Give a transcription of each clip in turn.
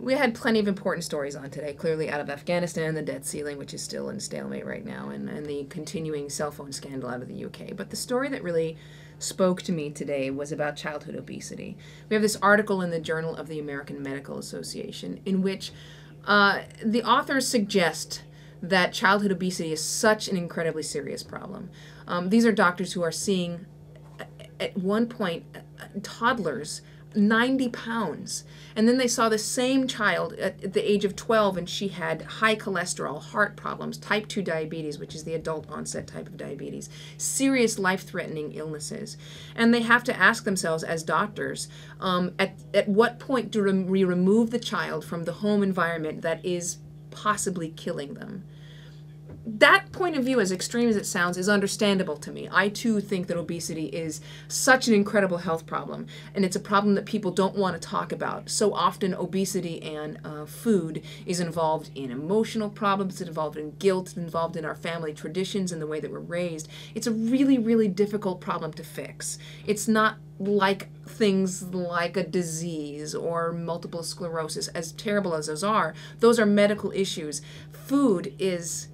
We had plenty of important stories on today, clearly out of Afghanistan, the debt ceiling, which is still in stalemate right now, and the continuing cell phone scandal out of the UK. But the story that really spoke to me today was about childhood obesity. We have this article in the Journal of the American Medical Association in which the authors suggest that childhood obesity is such an incredibly serious problem. These are doctors who are seeing, at one point, toddlers 90 pounds. And then they saw the same child at the age of 12, and she had high cholesterol, heart problems, type 2 diabetes, which is the adult onset type of diabetes, serious life-threatening illnesses. And they have to ask themselves as doctors, at what point do we remove the child from the home environment that is possibly killing them? That point of view, as extreme as it sounds, is understandable to me. I too think that obesity is such an incredible health problem, and it's a problem that people don't want to talk about. So often obesity and food is involved in emotional problems, it's involved in guilt, it's involved in our family traditions and the way that we're raised. It's a really, really difficult problem to fix. It's not like things like a disease or multiple sclerosis, as terrible as those are medical issues. Food is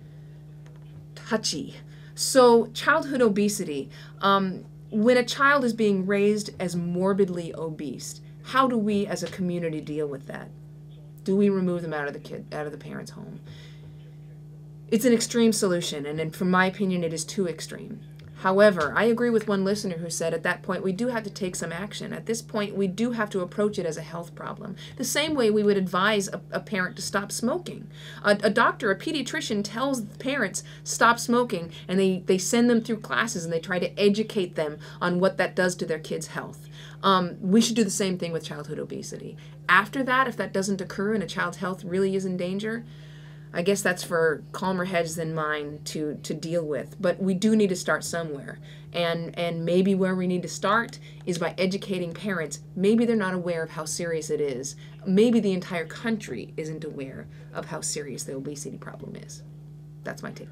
touchy. So childhood obesity, when a child is being raised as morbidly obese, how do we as a community deal with that? Do we remove them out of the parent's home? It's an extreme solution, and from my opinion, it is too extreme. However, I agree with one listener who said at that point we do have to take some action. At this point, we do have to approach it as a health problem. The same way we would advise a parent to stop smoking. A doctor, a pediatrician tells parents stop smoking, and they send them through classes and they try to educate them on what that does to their kids' health. We should do the same thing with childhood obesity. After that, if that doesn't occur and a child's health really is in danger, I guess that's for calmer heads than mine to deal with. But we do need to start somewhere. And maybe where we need to start is by educating parents. Maybe they're not aware of how serious it is. Maybe the entire country isn't aware of how serious the obesity problem is. That's my take.